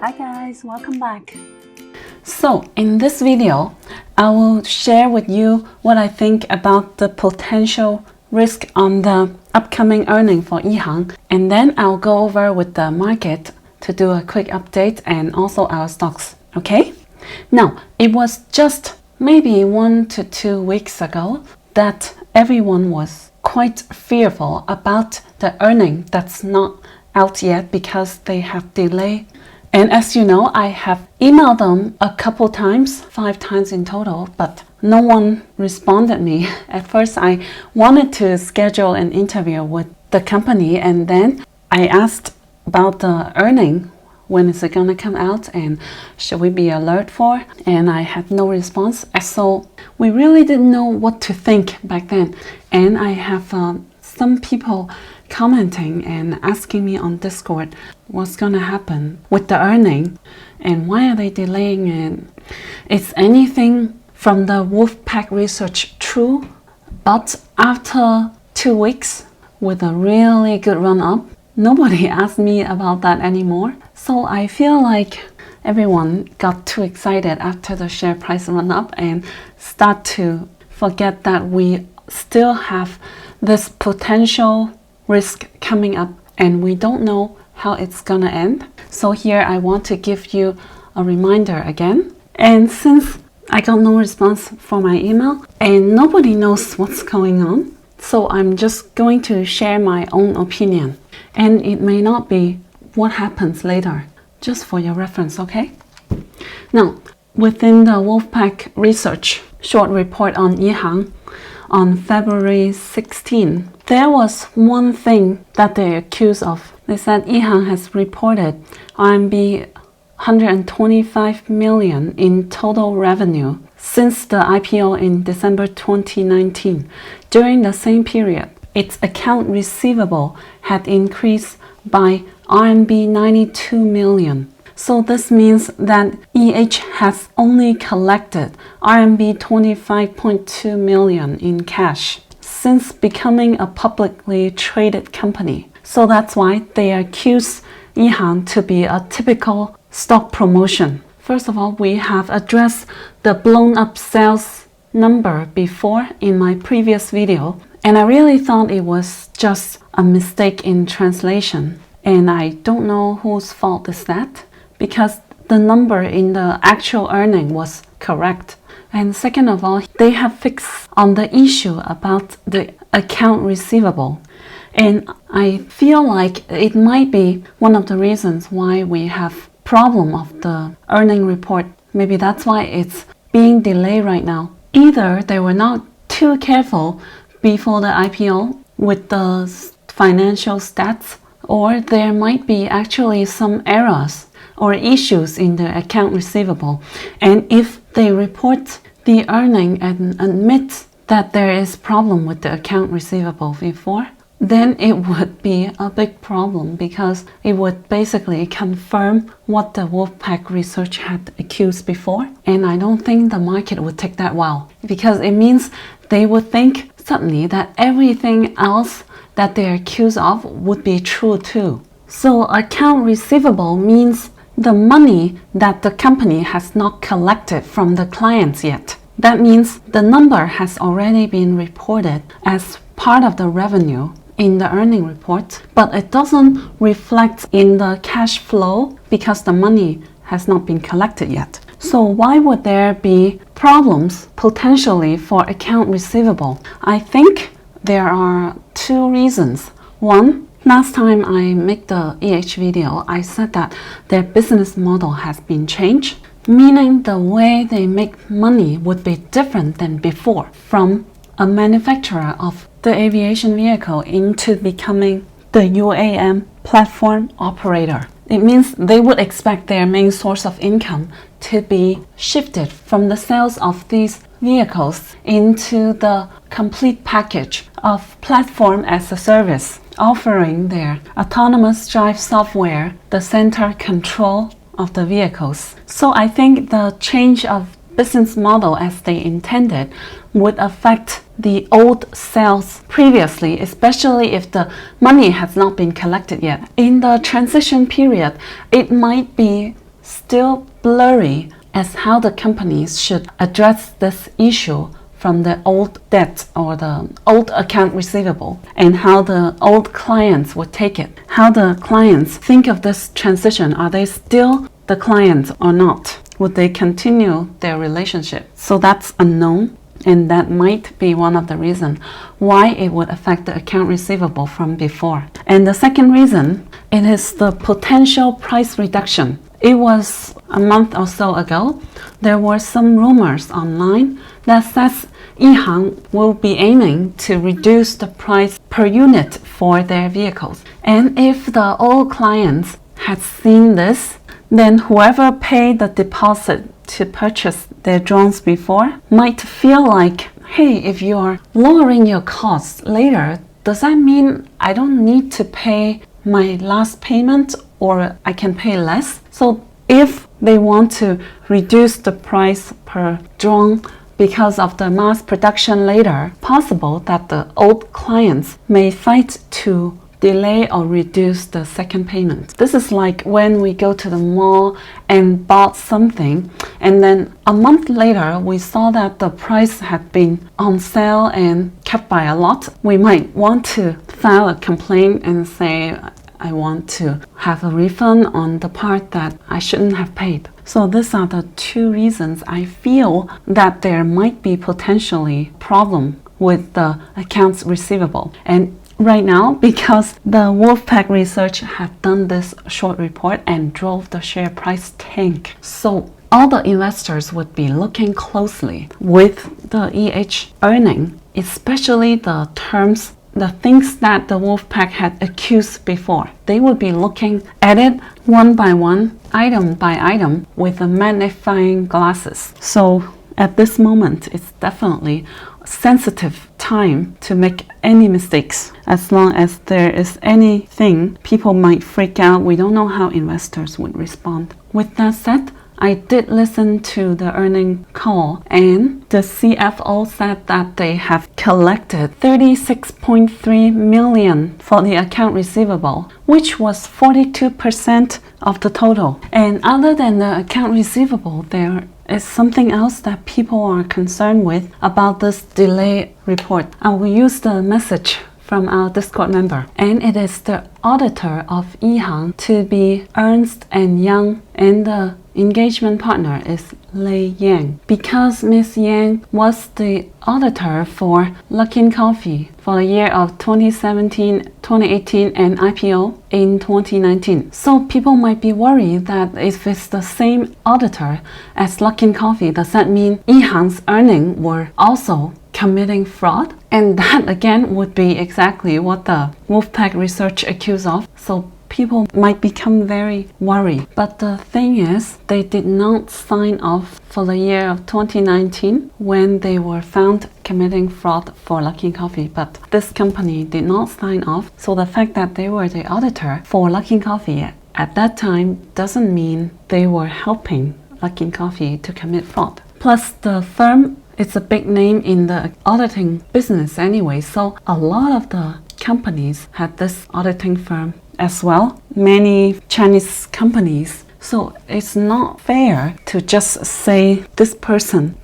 Hi guys, welcome back. So in this video, I will share with you what I think about the potential risk on the upcoming earning for Ehang, and then I'll go over with the market to do a quick update and also our stocks. Okay? Now, it was just maybe 1 to 2 weeks ago that everyone was quite fearful about the earning that's not out yet because they have delay. And as you know, I have emailed them a couple times, 5 times in total, but no one responded me. At first, I wanted to schedule an interview with the company, and then I asked about the earning. When is it going to come out and should we be alert for? And I had no response. So we really didn't know what to think back then. And I have some people commenting and asking me on Discord what's going to happen with the earning and why are they delaying it. Is anything from the Wolfpack Research true? But after 2 weeks with a really good run up, nobody asked me about that anymore. So I feel like everyone got too excited after the share price run up and start to forget that we still have this potential risk coming up and we don't know how it's gonna end. So here I want to give you a reminder again. And since I got no response for my email and nobody knows what's going on, so I'm just going to share my own opinion. And it may not be what happens later, just for your reference, okay? Now, within the Wolfpack Research short report on Ehang on February 16, there was one thing that they accused of. They said Ehang has reported RMB 125 million in total revenue since the IPO in December 2019. During the same period, its account receivable had increased by RMB 92 million. So this means that EH has only collected RMB 25.2 million in cash since becoming a publicly traded company. So that's why they accuse Ehang to be a typical stock promotion. First of all, we have addressed the blown up sales number before in my previous video, and I really thought it was just a mistake in translation. And I don't know whose fault is that, because the number in the actual earning was correct. And second of all, they have fixed on the issue about the account receivable. And I feel like it might be one of the reasons why we have problem of the earning report. Maybe that's why it's being delayed right now. Either they were not too careful before the IPO with the financial stats, or there might be actually some errors or issues in the account receivable. And if they report the earning and admit that there is problem with the account receivable before, then it would be a big problem because it would basically confirm what the Wolfpack Research had accused before. And I don't think the market would take that well, because it means they would think suddenly that everything else that they're accused of would be true too. So account receivable means the money that the company has not collected from the clients yet. That means the number has already been reported as part of the revenue in the earning report, but it doesn't reflect in the cash flow because the money has not been collected yet. So why would there be problems potentially for account receivable? I think there are 2 reasons. One, last time I made the EH video, I said that their business model has been changed, meaning the way they make money would be different than before, from a manufacturer of the aviation vehicle into becoming the UAM platform operator. It means they would expect their main source of income to be shifted from the sales of these vehicles into the complete package of platform as a service, offering their autonomous drive software, the center control of the vehicles. So I think the change of business model as they intended would affect the old sales previously, especially if the money has not been collected yet. In the transition period, it might be still blurry as how the companies should address this issue from the old debt or the old account receivable, and how the old clients would take it. How the clients think of this transition. Are they still the clients or not? Would they continue their relationship? So that's unknown, and that might be one of the reasons why it would affect the account receivable from before. And the second reason, it is the potential price reduction. It was a month or so ago, there were some rumors online that says Ehang will be aiming to reduce the price per unit for their vehicles. And if the old clients had seen this, then whoever paid the deposit to purchase their drones before might feel like, hey, if you're lowering your costs later, does that mean I don't need to pay my last payment, or I can pay less? So if they want to reduce the price per drone because of the mass production later, possible that the old clients may fight to delay or reduce the second payment. This is like when we go to the mall and bought something, and then a month later we saw that the price had been on sale and cut by a lot. We might want to file a complaint and say, I want to have a refund on the part that I shouldn't have paid. So these are the two reasons I feel that there might be potentially problem with the accounts receivable. And right now, because the Wolfpack Research have done this short report and drove the share price tank, so all the investors would be looking closely with the EH earning, especially the terms, the things that the Wolfpack had accused before. They would be looking at it one by one, item by item, with the magnifying glasses. So at this moment, it's definitely a sensitive time to make any mistakes. As long as there is anything, people might freak out. We don't know how investors would respond. With that said, I did listen to the earning call, and the CFO said that they have collected 36.3 million for the account receivable, which was 42% of the total. And other than the account receivable, there is something else that people are concerned with about this delay report. I will use the message from our Discord member, and it is the auditor of Ehang to be Ernst & Young, and the engagement partner is Lei Yang. Because Miss Yang was the auditor for Luckin Coffee for the year of 2017, 2018 and IPO in 2019. So people might be worried that if it's the same auditor as Luckin Coffee, does that mean Ehang's earnings were also committing fraud? And that again would be exactly what the Wolfpack Research accused of. So people might become very worried. But the thing is, they did not sign off for the year of 2019 when they were found committing fraud for Luckin Coffee. But this company did not sign off. So the fact that they were the auditor for Luckin Coffee at that time doesn't mean they were helping Luckin Coffee to commit fraud. Plus, the firm, it's a big name in the auditing business anyway, so a lot of the companies had this auditing firm as well, many Chinese companies. So it's not fair to just say this person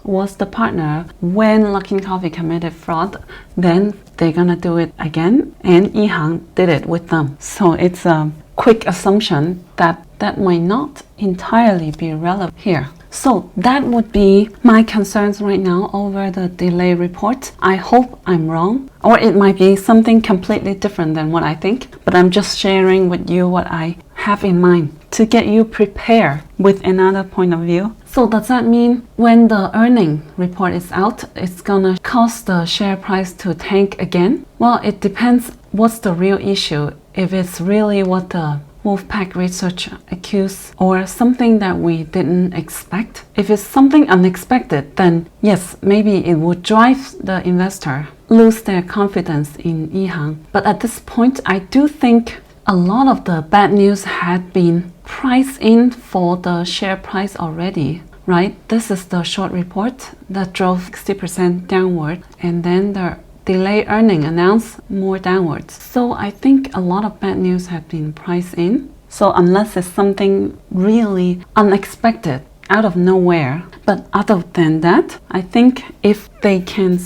was the partner when Luckin Coffee committed fraud, then they're gonna do it again, and Ehang did it with them. So it's a quick assumption that that might not entirely be relevant here. So that would be my concerns right now over the delay report. I hope I'm wrong, or it might be something completely different than what I think, but I'm just sharing with you what I have in mind to get you prepared with another point of view. So does that mean when the earning report is out, it's gonna cause the share price to tank again? Well, it depends what's the real issue. If it's really what the Wolfpack Research accused, or something that we didn't expect. If it's something unexpected, then yes, maybe it would drive the investor lose their confidence in Ehang. But at this point, I do think a lot of the bad news had been priced in for the share price already, right? This is the short report that drove 60% downward, and then the delay earning announced more downwards. So I think a lot of bad news have been priced in, So unless it's something really unexpected, out of nowhere. But other than that, I think if they can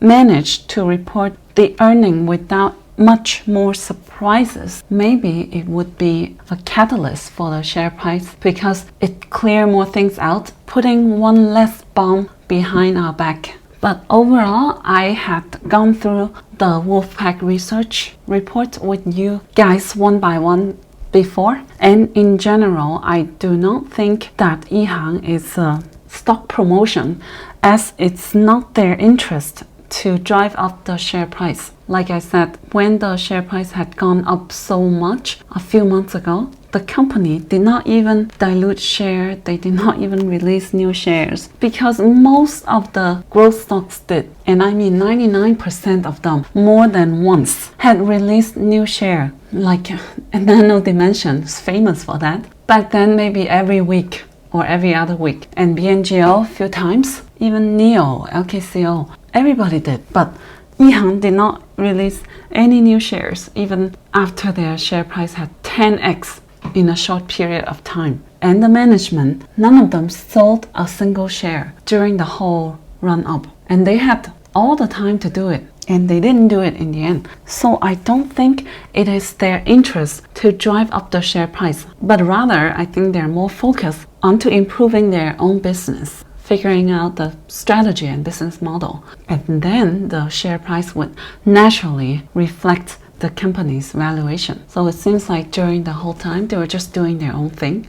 manage to report the earning without much more surprises, maybe it would be a catalyst for the share price because it clear more things out, putting one less bomb behind our back. But overall, I had gone through the Wolfpack Research report with you guys one by one before, and in general, I do not think that Ehang is a stock promotion, as it's not their interest to drive up the share price. Like I said, when the share price had gone up so much a few months ago, the company did not even dilute share, they did not even release new shares, because most of the growth stocks did, and I mean 99% of them more than once had released new share. Like Nano Dimension is famous for that. Back then, maybe every week or every other week, and BNGO a few times, even NEO, LKCO, everybody did. But Ehang did not release any new shares even after their share price had 10x in a short period of time. And the management, none of them sold a single share during the whole run up. And they had all the time to do it, and they didn't do it in the end. So I don't think it is their interest to drive up the share price, but rather I think they're more focused onto improving their own business, figuring out the strategy and business model. And then the share price would naturally reflect the company's valuation. So it seems like during the whole time they were just doing their own thing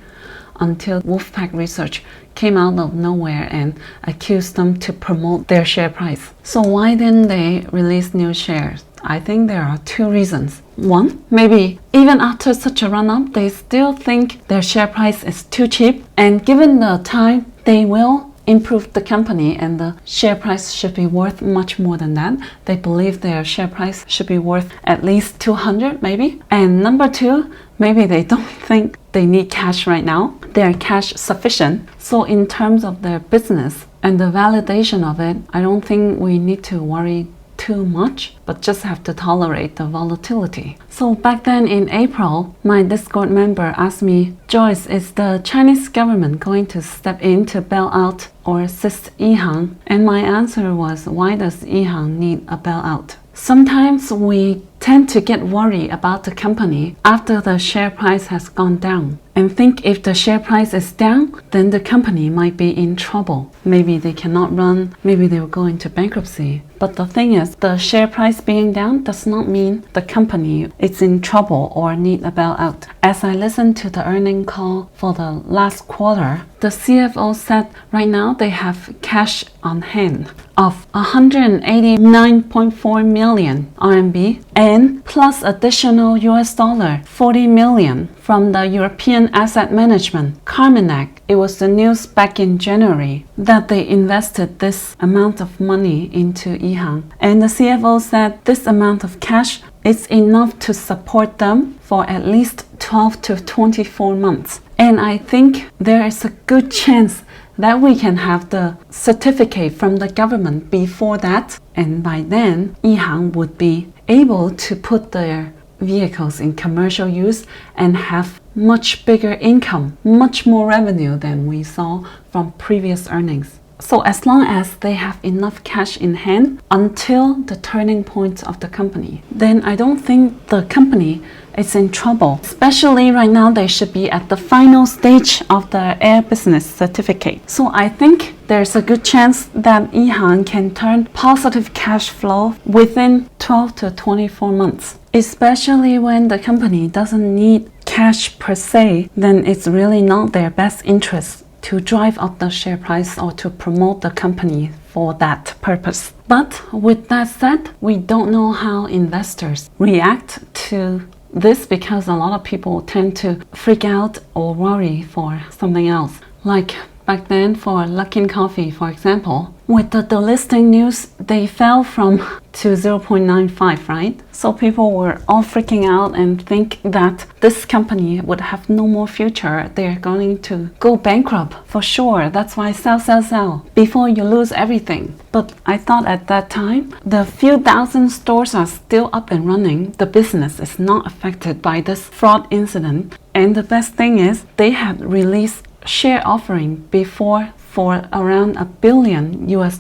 until Wolfpack Research came out of nowhere and accused them to promote their share price. So why didn't they release new shares? I think there are two reasons. One, maybe even after such a run-up, they still think their share price is too cheap, and given the time, they will improve the company and the share price should be worth much more than that. They believe their share price should be worth at least 200 maybe. And number two, maybe they don't think they need cash right now. They're cash sufficient. So in terms of their business and the validation of it, I don't think we need to worry too much, but just have to tolerate the volatility. So back then in April, my Discord member asked me, Joyce, is the Chinese government going to step in to bail out or assist Ehang? And my answer was, why does Ehang need a bailout? Sometimes we tend to get worried about the company after the share price has gone down and think if the share price is down, then the company might be in trouble. Maybe they cannot run, maybe they will go into bankruptcy. But the thing is, the share price being down does not mean the company is in trouble or need a bailout. As I listened to the earnings call for the last quarter, the CFO said right now they have cash on hand of 189.4 million RMB and plus additional US dollar 40 million from the European asset management, Carminac. It was the news back in January that they invested this amount of money into Ehang. And the CFO said this amount of cash is enough to support them for at least 12 to 24 months. And I think there is a good chance that we can have the certificate from the government before that. And by then, Ehang would be able to put their vehicles in commercial use and have much bigger income, much more revenue than we saw from previous earnings. So as long as they have enough cash in hand until the turning point of the company, then I don't think the company is in trouble. Especially right now, they should be at the final stage of the air business certificate. So I think there's a good chance that Ehang can turn positive cash flow within 12 to 24 months. Especially when the company doesn't need cash per se, then it's really not their best interest to drive up the share price or to promote the company for that purpose. But with that said, we don't know how investors react to this because a lot of people tend to freak out or worry for something else. Like back then for Luckin Coffee, for example, with the delisting news, they fell from to 0.95, right? So people were all freaking out and think that this company would have no more future. They're going to go bankrupt for sure. That's why sell before you lose everything. But I thought at that time, the few thousand stores are still up and running. The business is not affected by this fraud incident. And the best thing is they had released share offering before for around $1 billion US.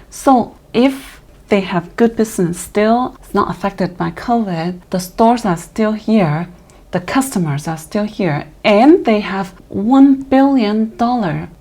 So if they have good business still, it's not affected by COVID, the stores are still here, the customers are still here, and they have $1 billion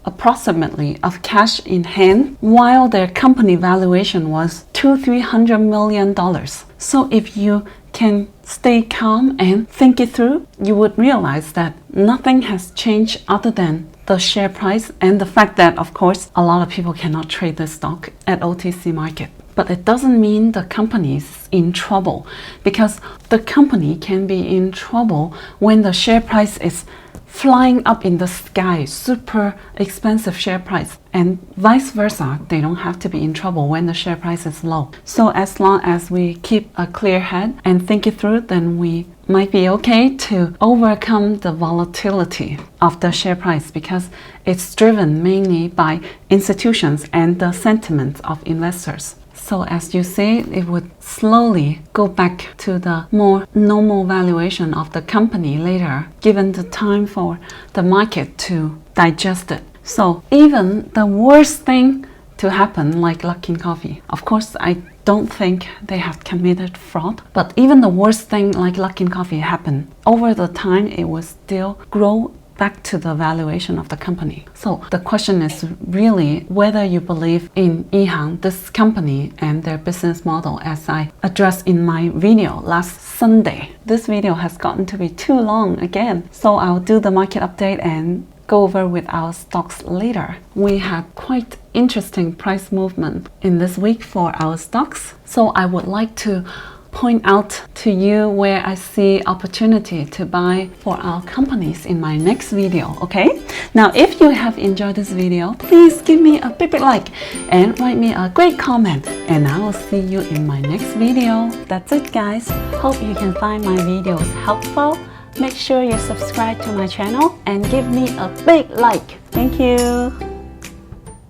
approximately of cash in hand, while their company valuation was $200-300 million. So if you can stay calm and think it through, you would realize that nothing has changed other than the share price and the fact that, of course, a lot of people cannot trade the stock at OTC market. But it doesn't mean the company is in trouble, because the company can be in trouble when the share price is flying up in the sky, super expensive share price, and vice versa. They don't have to be in trouble when the share price is low. So as long as we keep a clear head and think it through, then we might be okay to overcome the volatility of the share price, because it's driven mainly by institutions and the sentiments of investors. So as you see, it would slowly go back to the more normal valuation of the company later, given the time for the market to digest it. So even the worst thing to happen, like Luckin Coffee, of course, I don't think they have committed fraud, but even the worst thing like Luckin Coffee happened, over the time it will still grow back to the valuation of the company. So the question is really whether you believe in Ehang, this company, and their business model, as I addressed in my video last Sunday. This video has gotten to be too long again, so I'll do the market update and go over with our stocks later. We had quite interesting price movement in this week for our stocks, so I would like to point out to you where I see opportunity to buy for our companies in my next video, okay? Now, if you have enjoyed this video, please give me a big like and write me a great comment, and I will see you in my next video. That's it, guys. Hope you can find my videos helpful. Make sure you subscribe to my channel and give me a big like. Thank you.